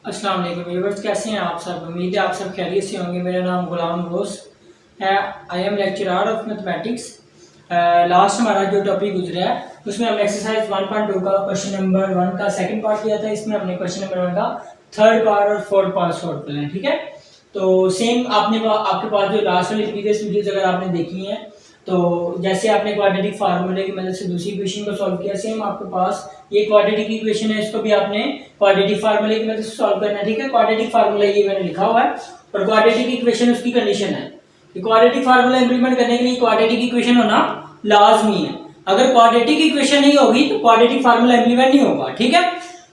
अस्सलाम वालेकुम व्यूअर्स, कैसे हैं आप सब। उम्मीद है आप सब खैरियत से होंगे। मेरा नाम गुलाम रोस है। I am lecturer of mathematics. Last हमारा जो टॉपिक गुजरा है उसमें हमने एक्सरसाइज 1.2 का क्वेश्चन नंबर 1 का सेकंड पार्ट किया था। इसमें हमने क्वेश्चन नंबर 1 का थर्ड पार्ट और फोर्थ पार्ट सॉल्व करना है, ठीक है। तो सेम आपके पास जो लास्ट वाली प्रीवियस वीडियोस अगर आपने देखी हैं, तो जैसे आपने क्वाड्रेटिक फार्मूले की मदद से दूसरी इक्वेशन को सॉल्व किया, सेम आपके पास ये क्वाड्रेटिक इक्वेशन है, इसको भी आपने क्वाड्रेटिक फार्मूले की मदद से सॉल्व करना है, ठीक है। क्वाड्रेटिक फार्मूला ये मैंने लिखा हुआ है और क्वाड्रेटिक इक्वेशन उसकी कंडीशन है कि क्वाड्रेटिक फार्मूला इंप्लीमेंट करने के लिए क्वाड्रेटिक इक्वेशन होना लाजमी है। अगर क्वाड्रेटिक इक्वेशन नहीं होगी तो क्वाड्रेटिक फार्मूला इंप्लीमेंट नहीं होगा, ठीक है।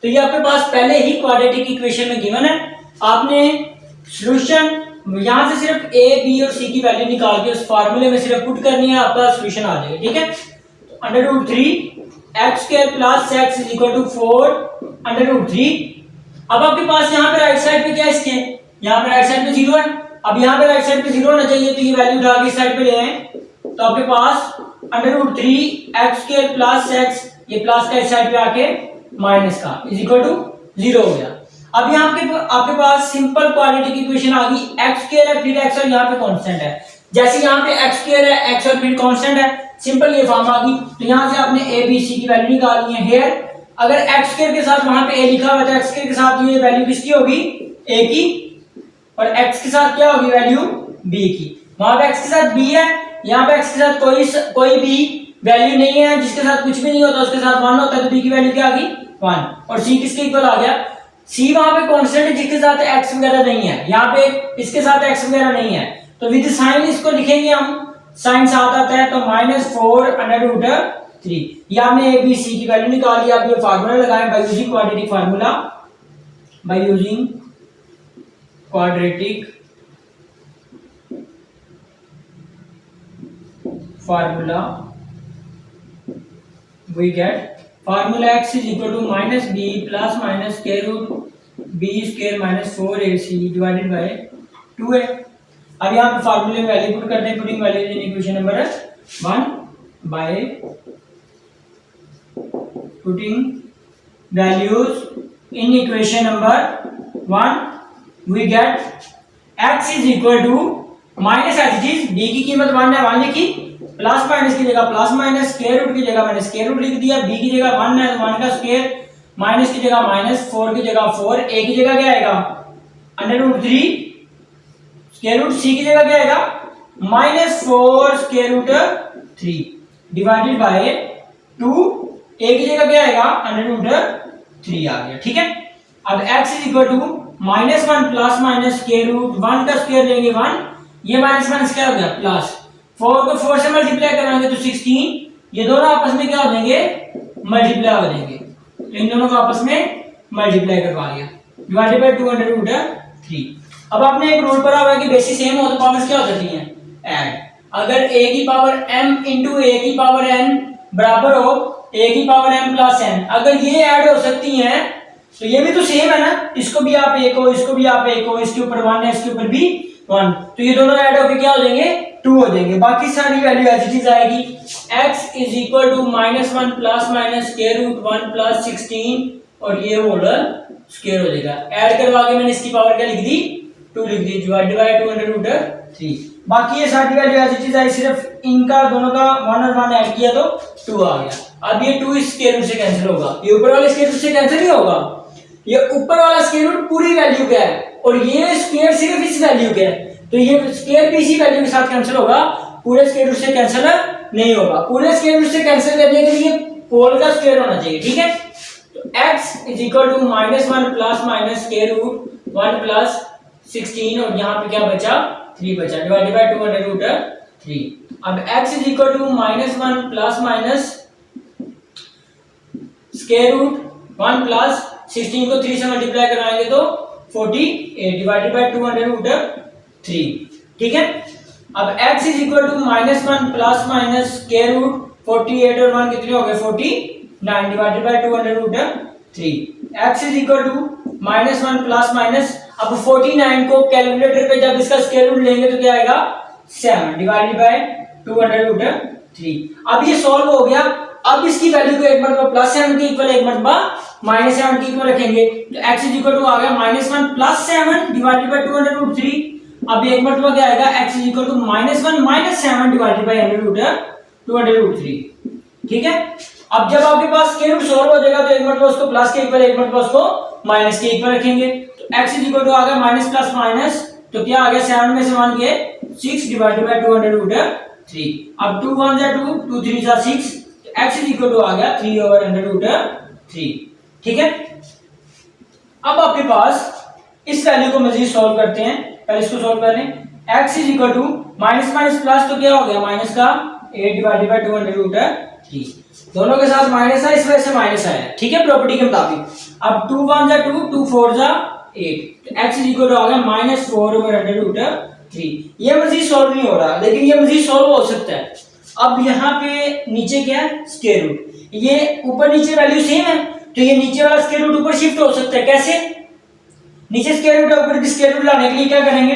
तो ये आपके पास पहले ही क्वाड्रेटिक इक्वेशन में गिवन है। आपने सॉल्यूशन यहां से सिर्फ ए बी और सी की वैल्यू निकाल के उस फार्मूले में सिर्फ पुट करनी है, आपका सॉल्यूशन आ जाएगा, ठीक है। तो √3 x square plus x is equal to 4 √3। अब आपके पास यहाँ पे राइट साइड पे क्या है, इसके यहाँ पे राइट साइड पे 0 है। अब यहाँ पे राइट साइड पे 0 होना चाहिए, तो ये वैल्यू उठा के इस साइड पे ले आए तो आपके पास √3 x स्क्वायर प्लस x, ये प्लस का इस साइड पे आके माइनस का इज इक्वल टू 0 हो गया। अब यहाँ आपके पास सिंपल क्वाड्रेटिक इक्वेशन आ गई। x स्क्वायर है फिर x और यहाँ पे कांस्टेंट है। जैसे यहाँ पे x स्क्वायर है, x और फिर कांस्टेंट है, सिंपल ये फॉर्म आ गई। तो यहाँ से आपने a b c की वैल्यू निकालनी है। हियर अगर x स्क्वायर के साथ वहां पे a लिखा हुआ है तो x स्क्वायर के साथ ये वैल्यू किसकी होगी, a की, और x के साथ क्या होगी वैल्यू b की। वहां पे x के साथ b है, यहाँ पे x के साथ कोई भी वैल्यू नहीं है, जिसके साथ कुछ भी नहीं होता उसके साथ 1 होता है, तो b की वैल्यू क्या आ गई 1, और c किसके इक्वल आ गया, c वहां पे कांस्टेंट है जिसके साथ x वगैरह नहीं है, यहाँ पे इसके साथ x वगैरह नहीं है, तो विद साइन इसको लिखेंगे हम, साइन साथ आता है तो -4 √3। ये हमने a b c की वैल्यू निकाल ली। आप ये फार्मूला लगाएं bye using quadratic formula, bye using quadratic formula we get formula x is equal to -b plus minus square root b square minus 4ac divided by 2a। अब यहाँ पे फार्मूले में वैल्यू पुट करते हैं, putting value in equation number 1 by putting values in equation number 1 we get x is equal to minus H is b की कीमत 1 है, 1 लिखी, प्लस माइनस की जगह प्लस माइनस, स्क्वायर रूट की जगह मैंने स्क्वायर रूट लिख दिया, b की जगह 1 है 1 का स्क्वायर, माइनस की जगह माइनस, 4 की जगह 4, a की जगह क्या आएगा √3, स्क्वायर रूट c की जगह क्या आएगा -4 square root 3 divided by 2, a की जगह क्या आएगा √3 आ गया, ठीक है। अब x is equal to -1 plus minus square root 1 का स्क्वायर लेंगे 1, ये माइनस माइनस क्या हो गया प्लस, 4 को 4 से मल्टीप्लाई कराएंगे तो 16, ये दोनों आपस में क्या हो जाएंगे मल्टीप्लाई हो जाएंगे, तो इन दोनों को आपस में मल्टीप्लाई करवा लिया, डिवाइडेड बाय 2 √3। अब आपने एक रूल पढ़ा हुआ है कि बेसिस सेम हो तो पावर्स क्या हो जाती हैं ऐड। अगर a की पावर m इंटू a की पावर n बराबर हो a की पावर m प्लस n, अगर ये ऐड हो सकती हैं तो ये भी तो सेम है ना, इसको भी आप a को, इसको भी आप a को, इसके ऊपर 1 है इसके ऊपर भी 1, तो ये दोनों ऐड होकर क्या हो जाएंगे 2 हो जाएंगे। बाकी सारी वैल्यू एज इट इज आएगी। x is equal to -1 plus minus square root 1 plus 16 और ये होल स्क्वायर हो जाएगा। ऐड करवा के मैंने इसकी पावर क्या लिख दी 2 लिख दी, डिवाइडेड बाय 2 √3। बाकी ये सारी वैल्यू एज इट इज आई, सिर्फ इनका दोनों का 1 और 1 ऐड किया तो 2 आ गया। अब ये 2 इस स्क्वायर रूट से कैंसिल होगा, ये ऊपर वाले स्क्वायर रूट से कैंसिल नहीं होगा, ये ऊपर वाला स्क्वायर रूट पूरी वैल्यू का है और ये स्क्वायर सिर्फ इस वैल्यू का है, तो ये स्क्वायर भी इसी वैल्यू के साथ कैंसिल होगा, पूरे स्क्वायर रूट से कैंसिल नहीं होगा। पूरे स्क्वायर रूट से कैंसिल करने के लिए होल का स्क्वायर होना चाहिए, ठीक है। तो x is equal to -1 plus minus square root 1 plus 16 और यहाँ पे क्या बचा 3 बचा, डिवाइडेड बाय 2 √3। अब x is equal to -1 plus minus square root 1 plus 16 को 3 से मल्टीप्लाई कराएंगे तो 48 डिवाइडेड बाय 2 √3, ठीक है। अब x is equal to -1 plus minus square root 48 और 1 कितने हो गए 49 divided by 2 √3। x is equal to -1 plus minus, अब 49 को कैलकुलेटर पे जब इसका स्क्वायर रूट लेंगे तो क्या आएगा 7 डिवाइडेड बाय 2 √3। अब ये सॉल्व हो गया। अब इसकी वैल्यू को एक मरतबा +7 के इक्वल एक मरतबा -7 की इक्वल रखेंगे तो x इज इक्वल टू आ गया -1 plus 7 divided by 2 under root 3। अब एक मरतबा क्या आएगा x is equal to -1 - 7 divided by under root 2 under root 3। ठीक है, अब जब आपके पास स्क्वायर रूट सॉल्व हो जाएगा तो एक मतलब उसको प्लस के इक्वल, एक मतलब उसको माइनस के इक्वल रखेंगे। तो x इज इक्वल टू आ गया माइनस प्लस माइनस, तो क्या आ गया 7 में से 1 के 6 डिवाइडेड बाय 2 अंडर रूट 3। अब 2 1 जा 2, 2 3 जा 6, तो x इज इक्वल टू आ गया 3 ओवर अंडर रूट 3। ठीक है, अब आपके पास इस वैल्यू को मजीद सॉल्व करते हैं। पहले इसको सॉल्व कर लें। x is equal to minus minus plus, तो क्या हो गया माइनस का 8 डिवाइडेड बाय 2 अंडर रूट 3। दोनों के साथ माइनस है, इस वजह से माइनस आया। ठीक है, प्रॉपर्टी के मुताबिक। अब 2 1 जा 2, 2 4 जा 8, तो x इज इक्वल टू आ गया -4 ओवर अंडर रूट 3। ये मजीद सॉल्व नहीं हो रहा, लेकिन ये मजीद सॉल्व हो सकता है। अब यहाँ पे नीचे क्या है स्क्वायर रूट, ये ऊपर नीचे वैल्यू सेम है, तो ये नीचे वाला स्क्वायर रूट ऊपर शिफ्ट हो सकता है। कैसे? नीचे स्क्वायर रूट ऊपर भी स्क्वायर रूट लाने के लिए क्या करेंगे,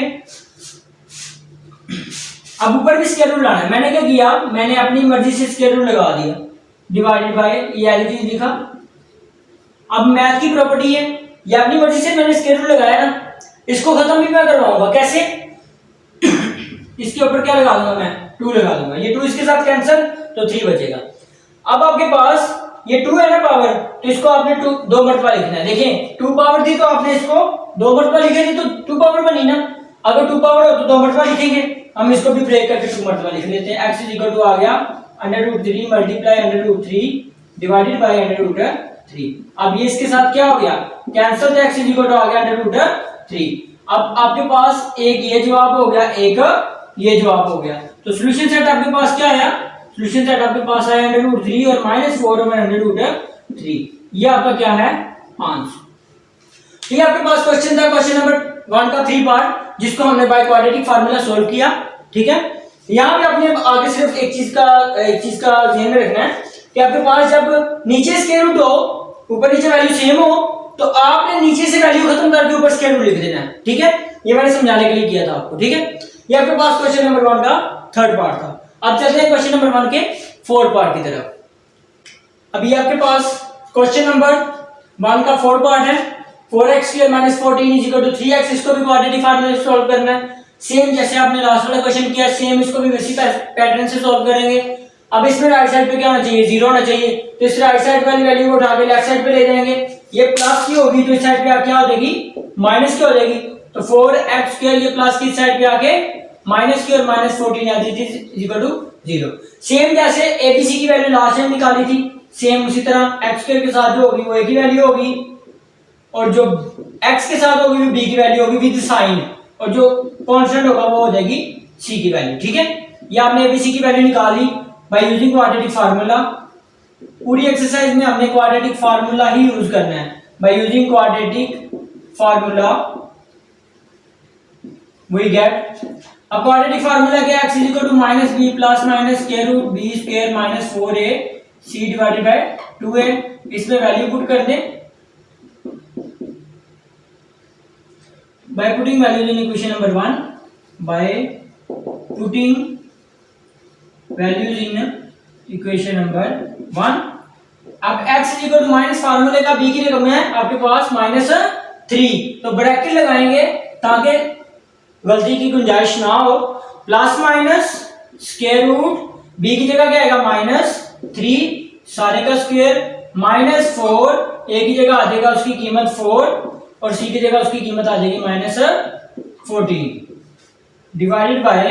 अब ऊपर भी स्क्वायर रूट लाना है। मैंने क्या किया, मैंने अपनी मर्जी से स्क्वायर रूट लगा दिया, डिवाइडेड बाय ये एल चीज लिखा। अब मैथ की प्रॉपर्टी है, ये अपनी मर्जी से मैंने स्क्वायर रूट लगाया ना, इसको खत्म भी मैं करवाऊंगा। कैसे? इसके ऊपर क्या लगा दूंगा मैं, 2 लगा दूंगा, ये 2 इसके साथ कैंसिल, तो 3 बचेगा। अब आपके पास ये 2 है ना पावर, तो इसको आपने 2 मरतबा लिखना है। देखें 2 पावर थी तो आपने इसको 2 मरतबा लिखे थी, तो 2 पावर बनी ना। अगर 2 पावर हो तो 2 मरतबा लिखेंगे। हम इसको भी ब्रेक करके 2 मरतबा लिख लेते हैं। x इज इक्वल टू आ गया √3 मल्टीप्लाई √3 डिवाइडेड बाय √3। अब ये इसके साथ क्या हो गया कैंसिल, तो x इज इक्वल टू आ गया √3। अब आपके पास एक ये जवाब हो गया, एक ये जवाब हो गया। तो सॉल्यूशन सेट आपके पास क्या आया, सॉल्यूशन सेट आपके पास आया √3 और -4 ओवर √3। ये आपका क्या है आंसर। ये आपके पास क्वेश्चन था, क्वेश्चन नंबर 1 का 3 पार्ट, जिसको हमने बाय क्वाड्रेटिक फार्मूला सॉल्व किया। ठीक है, यहां पे अपने आगे सिर्फ एक चीज का ध्यान में रखना है कि आपके पास जब नीचे स्क्वायर रूट हो, ऊपर नीचे वैल्यू सेम हो, तो आपने नीचे से वैल्यू खत्म करके ऊपर स्क्वायर रूट लिख देना है। ठीक है, ये मैंने समझाने के लिए किया था आपको। ठीक है, ये आपके पास क्वेश्चन नंबर 1 का 3rd पार्ट था। अब चलते हैं क्वेश्चन नंबर 1 के 4th पार्ट की तरफ। अब ये आपके पास क्वेश्चन नंबर 1 का 4th पार्ट है। 4x² - 14 = 3x। इसको भी क्वाड्रेटिक फार्मूला से सॉल्व करना है, सेम जैसे आपने लास्ट वाला क्वेश्चन किया, सेम इसको भी वैसी पैटर्न से सॉल्व करेंगे। अब इसमें राइट साइड पे क्या होना चाहिए, 0 होना चाहिए, तो इस राइट साइड वाली वैल्यू को उठा के लेफ्ट साइड पे ले जाएंगे। ये प्लस की होगी तो इस साइड पे क्या हो जाएगी, माइनस की हो जाएगी। तो 4x² ये प्लस की साइड पे आके माइनस की और -14 आ जाती है = 0। सेम जैसे एबीसी की वैल्यू लास्ट टाइम निकाली थी, सेम उसी तरह x² के साथ जो होगी वो a की वैल्यू होगी, और जो x के साथ होगी वो b की वैल्यू होगी विद साइन, और जो कांस्टेंट होगा वो हो जाएगी c की वैल्यू। ठीक है, ये आपने एबीसी की वैल्यू निकाल ली बाय यूजिंग क्वाड्रेटिक फार्मूला। पूरी एक्सरसाइज में हमने क्वाड्रेटिक फार्मूला ही यूज करना है। By using quadratic formula we get, अब क्वाड्रेटिक फार्मूला क्या है, x = -b plus minus √b² - 4ac divided by 2a। इसमें वैल्यू पुट कर दें by putting values in equation number 1, by putting values in equation number 1। अब x = minus फार्मूले का b की रकम है आपके पास -3, तो ब्रैकेट लगाएंगे ताकि गलती की गुंजाइश ना हो। Plus minus square root, b की जगह क्या आएगा -3 सारे का स्क्वायर, -4 a की जगह आ जाएगा उसकी कीमत 4 और c की जगह उसकी कीमत आ जाएगी -14 डिवाइडेड बाय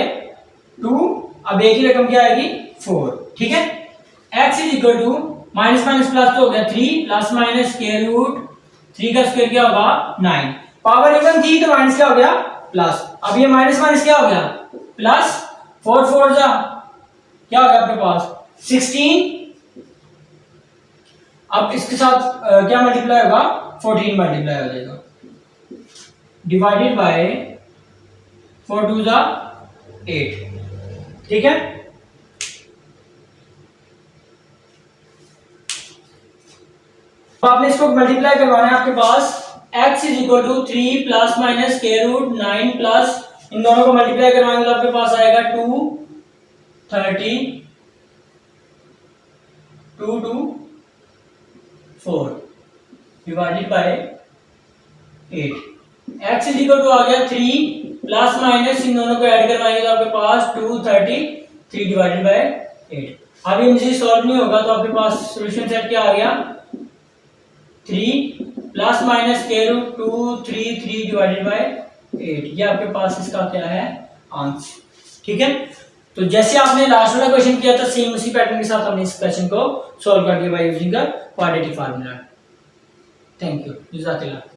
2। अब a की रकम क्या आएगी 4। ठीक है, x = माइनस माइनस प्लस तो हो गया 3 प्लस माइनस स्क्वायर रूट 3 का स्क्वायर क्या होगा 9। पावर इवन थी तो माइनस क्या हो गया प्लस। अब ये माइनस माइनस क्या हो गया प्लस, 4 4 जा क्या हो गया आपके पास 16। अब इसके साथ क्या मल्टीप्लाई होगा 14 मल्टीप्लाई हो जाएगा डिवाइडेड बाय 4 2 जा 8। ठीक है, तो आपने इसको मल्टीप्लाई करवाना है। आपके पास x = 3 plus minus square root 9 plus, इन दोनों को मल्टीप्लाई करवाएंगे तो आपके पास आएगा 2 30 2 2 4। Divided by 8। x is equal to आ गया 3 प्लस माइनस इन दोनों को ऐड करवाएंगे तो आपके पास 233 डिवाइडेड बाय 8। अब ये मुझे सॉल्व नहीं होगा तो आपके पास सॉल्यूशन सेट क्या आ गया 3 plus minus square root 233 divided by 8। ये आपके पास इसका क्या है आंसर। ठीक है, तो जैसे आपने लास्ट वाला क्वेश्चन किया था सेम उसी पैटर्न के साथ हमने इस क्वेश्चन को सॉल्व कर दिया by using the quadratic formula. Thank you, जज़ाकल्लाह।